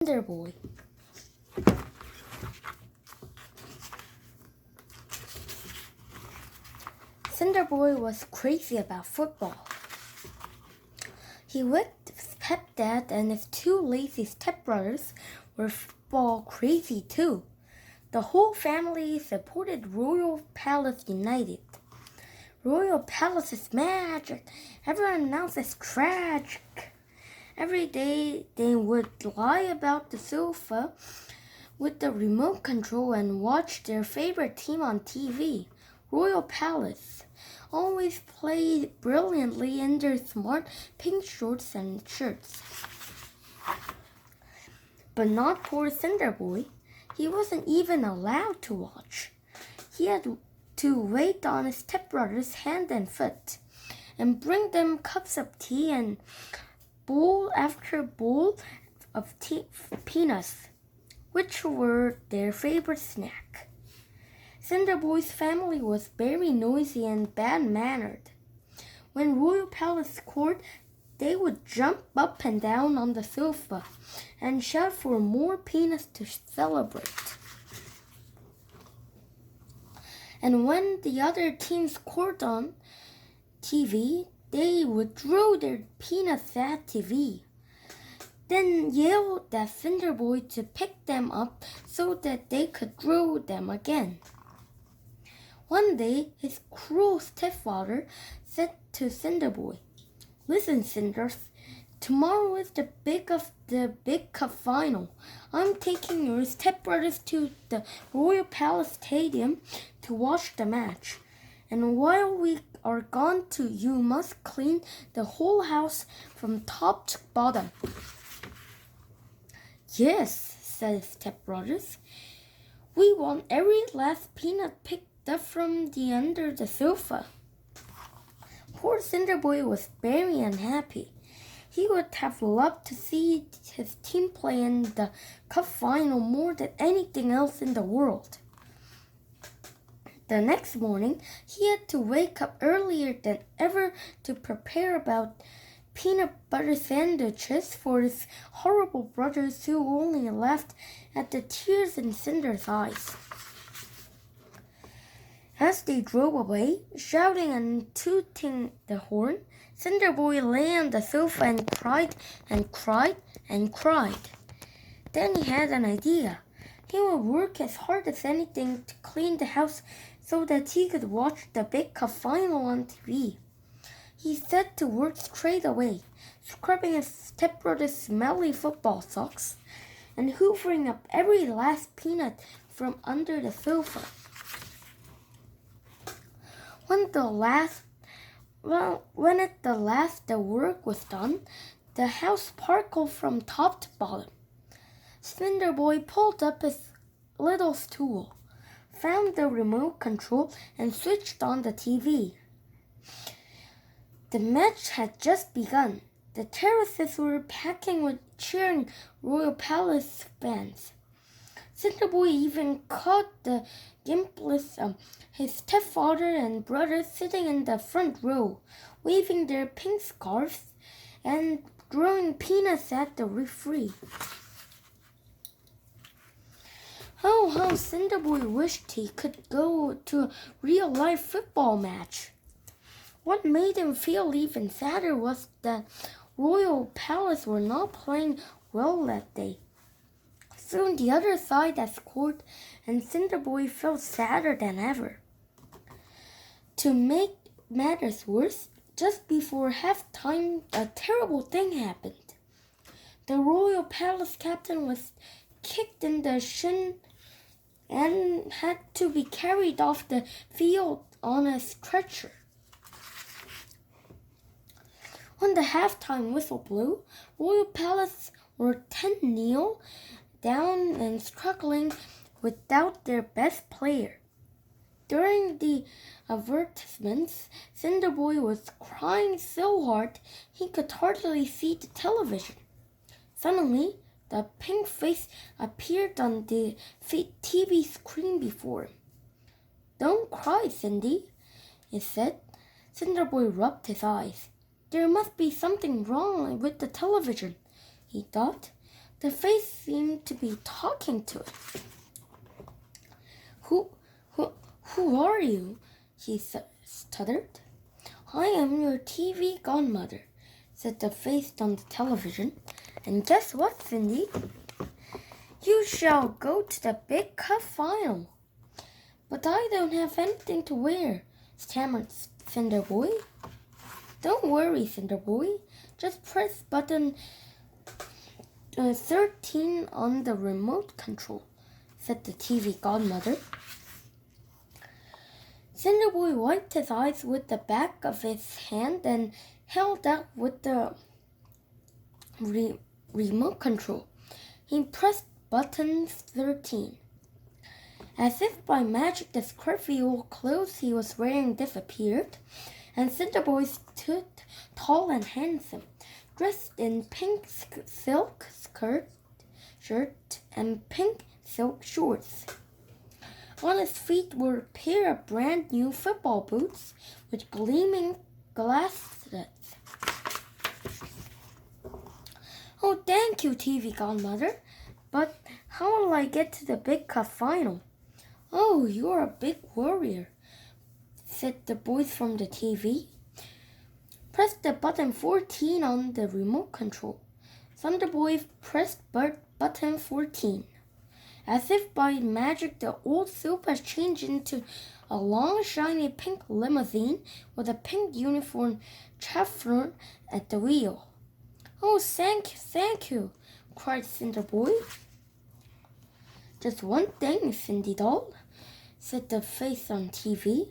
Cinderboy. Cinderboy was crazy about football. He wished his stepdad and his two lazy stepbrothers were football crazy too. The whole family supported Royal Palace United. Royal Palace is magic. Everyone else is tragic. Every day they would lie about the sofa with the remote control and watch their favorite team on TV. Royal Palace always played brilliantly in their smart pink shorts and shirts. But not poor Cinderboy. He wasn't even allowed to watch. He had to wait on his stepbrothers hand and foot and bring them cups of tea and bowl after bowl of peanuts, which were their favorite snack. Cinderboy's family was very noisy and bad-mannered. When Royal Palace scored, they would jump up and down on the sofa and shout for more peanuts to celebrate. And when the other team scored on TV, they would throw their peanuts at TV, then yell at Cinderboy to pick them up so that they could throw them again. One day, his cruel stepfather said to Cinderboy, "Listen, Cinders, tomorrow is the big cup final. I'm taking your stepbrothers to the Royal Palace Stadium to watch the match. And while we are gone you must clean the whole house from top to bottom." "Yes," said his stepbrothers. "We want every last peanut picked up from under the sofa." Poor Cinderboy was very unhappy. He would have loved to see his team play in the cup final more than anything else in the world. The next morning, he had to wake up earlier than ever to prepare about peanut butter sandwiches for his horrible brothers who only laughed at the tears in Cinder's eyes. As they drove away, shouting and tooting the horn, Cinderboy lay on the sofa and cried and cried and cried. Then he had an idea. He would work as hard as anything to clean the house so that he could watch the big cup final on TV. He set to work straight away, scrubbing his stepbrother's smelly football socks and hoovering up every last peanut from under the sofa. When at the last the work was done, the house sparkled from top to bottom. Cinderboy pulled up his little stool, found the remote control, and switched on the TV. The match had just begun. The terraces were packing with cheering Royal Palace fans. Cinderboy even caught the glimpse of his stepfather and brother sitting in the front row, waving their pink scarves and throwing peanuts at the referee. Oh, how Cinderboy wished he could go to a real-life football match. What made him feel even sadder was that Royal Palace were not playing well that day. Soon the other side had scored, and Cinderboy felt sadder than ever. To make matters worse, just before halftime, a terrible thing happened. The Royal Palace captain was kicked in the shin and had to be carried off the field on a stretcher. When the halftime whistle blew, Royal Palace were 10-0 down and struggling without their best player. During the advertisements, Cinderboy was crying so hard he could hardly see the television. Suddenly, the pink face appeared on the TV screen before him. "Don't cry, Cindy," it said. Cinderboy rubbed his eyes. There must be something wrong with the television, he thought. The face seemed to be talking to it. Who are you? He stuttered. I am your TV godmother, said the face on the television. And guess what, Cindy? You shall go to the big cup final. But I don't have anything to wear, stammered Cinderboy. Don't worry, Cinderboy. Just press button 13 on the remote control, said the TV godmother. Cinderboy wiped his eyes with the back of his hand and held out with the remote control. He pressed button 13. As if by magic, the scruffy old clothes he was wearing disappeared, and Cinderboy stood tall and handsome, dressed in pink silk shirt and pink silk shorts. On his feet were a pair of brand new football boots with gleaming glass studs. Oh, thank you, TV godmother. But how will I get to the big cup final? Oh, you're a big warrior, said the voice from the TV. Press the button 14 on the remote control. Cinderboy pressed button 14. As if by magic, the old soup has changed into a long, shiny pink limousine with a pink uniform chauffeur at the wheel. Oh, thank you, cried Cinderboy. Just one thing, Cindy doll, said the face on TV.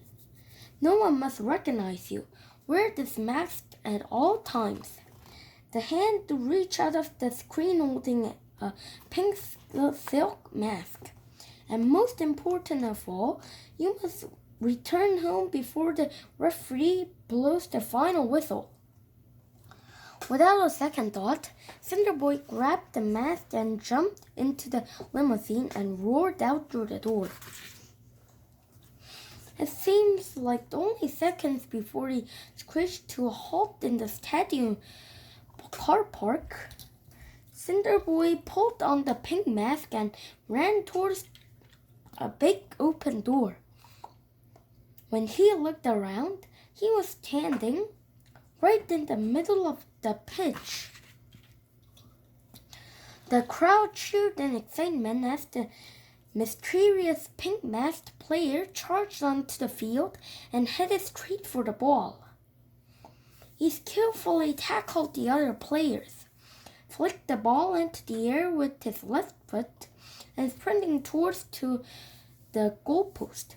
No one must recognize you. Wear this mask at all times. The hand reached out of the screen holding a pink silk mask. And most important of all, you must return home before the referee blows the final whistle. Without a second thought, Cinderboy grabbed the mask and jumped into the limousine and roared out through the door. It seems like only seconds before he screeched to a halt in the stadium car park. Cinderboy pulled on the pink mask and ran towards a big open door. When he looked around, he was standing right in the middle of the pitch. The crowd cheered in excitement as the mysterious pink-masked player charged onto the field and headed straight for the ball. He skillfully tackled the other players, flicked the ball into the air with his left foot, and sprinting towards to the goalpost.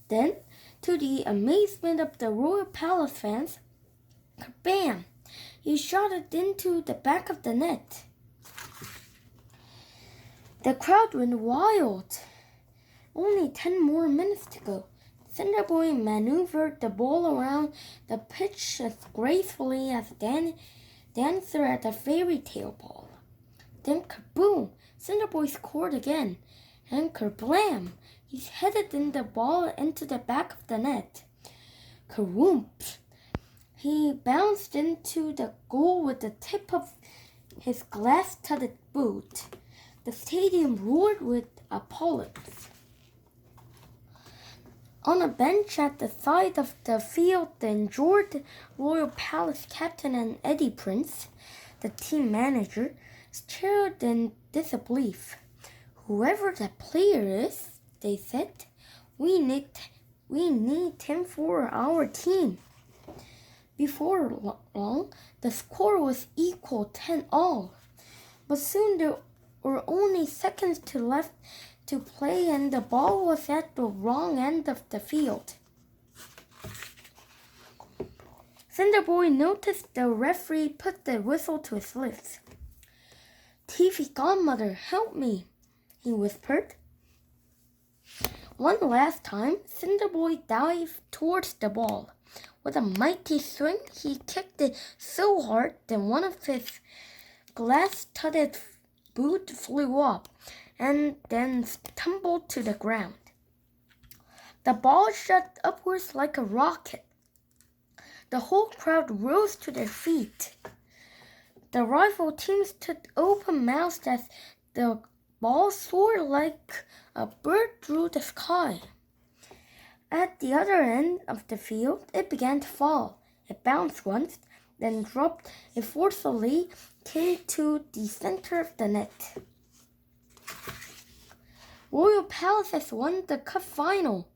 Then, to the amazement of the Royal Palace fans, kabam! He shot it into the back of the net. The crowd went wild. Only 10 more minutes to go. Cinderboy maneuvered the ball around the pitch as gracefully as a dancer at a fairy tale ball. Then kaboom! Cinderboy scored again. And kerblam! He headed the ball into the back of the net. Karoomp! He bounced into the goal with the tip of his glass-studded boot. The stadium roared with applause. On a bench at the side of the field, the endured Royal Palace captain and Eddie Prince, the team manager, stared in disbelief. Whoever that player is, they said, we need him for our team. Before long, the score was equal 10-all. But soon there were only seconds left to play and the ball was at the wrong end of the field. Cinderboy noticed the referee put the whistle to his lips. TV godmother, help me, he whispered. One last time, Cinderboy dived towards the ball. With a mighty swing, he kicked it so hard that one of his glass-studded boot flew up and then tumbled to the ground. The ball shot upwards like a rocket. The whole crowd rose to their feet. The rival teams stood open-mouthed as the ball soared like a bird through the sky. At the other end of the field, it began to fall. It bounced once, then dropped. It forcefully came to the center of the net. Royal Palace has won the cup final.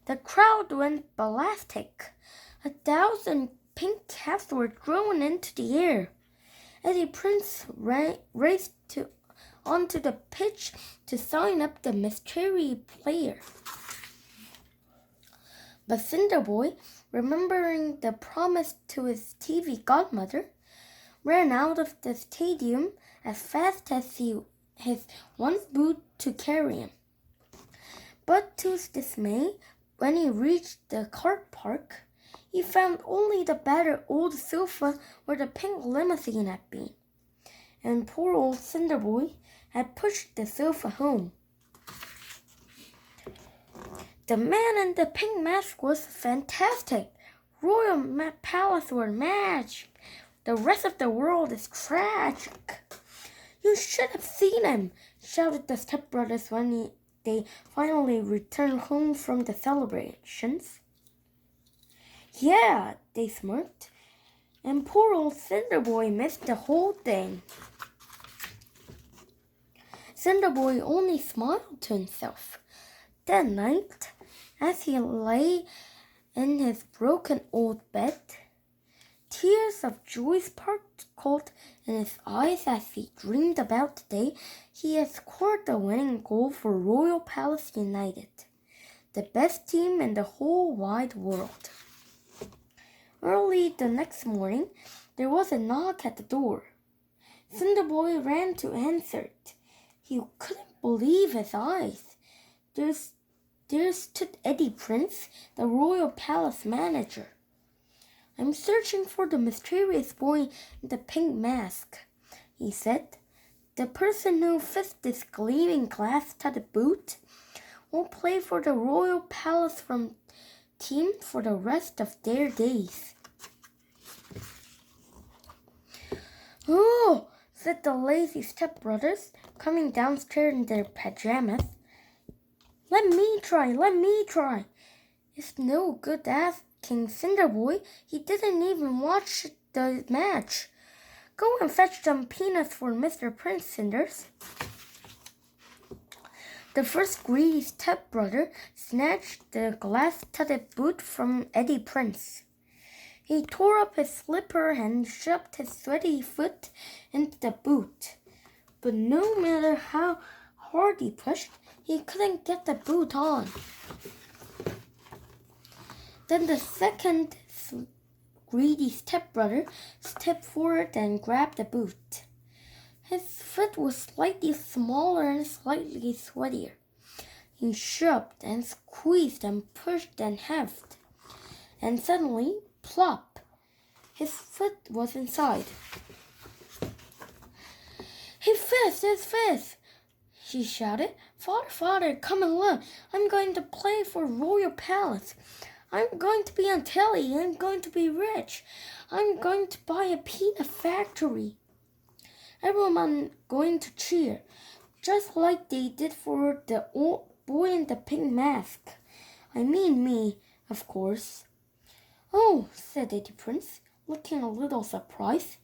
The crowd went ballistic. 1,000 pink caps were thrown into the air. Eddie Prince raced onto the pitch to sign up the mystery player. But Cinderboy, remembering the promise to his TV godmother, ran out of the stadium as fast as his one boot to carry him. But to his dismay, when he reached the car park, he found only the battered old sofa where the pink limousine had been. And poor old Cinderboy had pushed the sofa home. The man in the pink mask was fantastic. Royal Palace were magic. The rest of the world is tragic. You should have seen him, shouted the stepbrothers when they finally returned home from the celebrations. Yeah, they smirked, and poor old Cinderboy missed the whole thing. Cinderboy only smiled to himself. That night, as he lay in his broken old bed, tears of joy sparkled in his eyes as he dreamed about the day he had scored the winning goal for Royal Palace United, the best team in the whole wide world. Early the next morning, there was a knock at the door. Cinderboy ran to answer it. He couldn't believe his eyes. There stood Eddie Prince, the Royal Palace manager. I'm searching for the mysterious boy in the pink mask, he said. The person who fits this gleaming glass-studded boot will play for the Royal Palace team for the rest of their days. Oh, said the lazy stepbrothers, coming downstairs in their pajamas. Let me try. It's no good asking Cinderboy. He didn't even watch the match. Go and fetch some peanuts for Mr. Prince, Cinders. The first greedy stepbrother snatched the glass-studded boot from Eddie Prince. He tore up his slipper and shoved his sweaty foot into the boot. But no matter how hard he pushed, he couldn't get the boot on. Then the second greedy stepbrother stepped forward and grabbed the boot. His foot was slightly smaller and slightly sweatier. He shoved and squeezed and pushed and heft. And suddenly, plop! His foot was inside. His fist! She shouted. Father, come and look. I'm going to play for Royal Palace. I'm going to be on telly. I'm going to be rich. I'm going to buy a peanut factory. Everyone going to cheer, just like they did for the old boy in the pink mask. I mean me, of course. Oh, said Eddie Prince, looking a little surprised.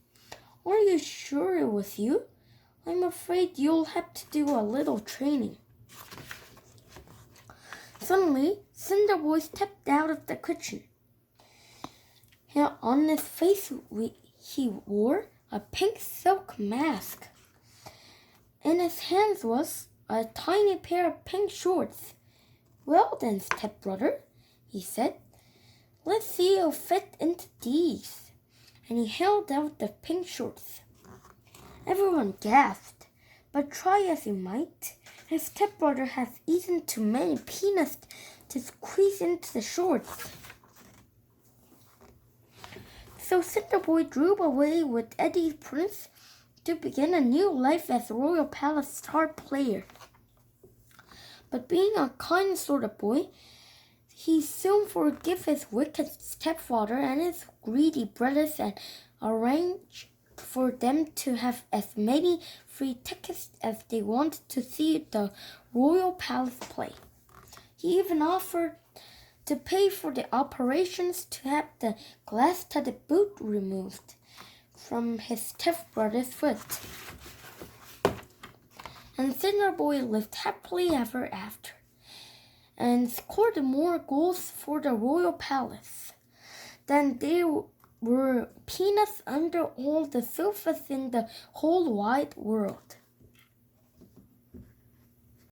Are you sure it was you? I'm afraid you'll have to do a little training. Suddenly, Cinderboy stepped out of the kitchen. On his face, he wore a pink silk mask. In his hands was a tiny pair of pink shorts. Well then, stepbrother, he said, let's see you'll fit into these. And he held out the pink shorts. Everyone gasped, but try as he might, his stepbrother had eaten too many peanuts to squeeze into the shorts. So Cinderboy drove away with Eddie Prince to begin a new life as Royal Palace star player. But being a kind sort of boy, he soon forgave his wicked stepfather and his greedy brothers and arranged for them to have as many free tickets as they wanted to see the royal palace play. He even offered to pay for the operations to have the glass-studded boot removed from his stepbrother's foot. And Cinderboy lived happily ever after, and scored more goals for the royal palace than there were peanuts under all the sofas in the whole wide world.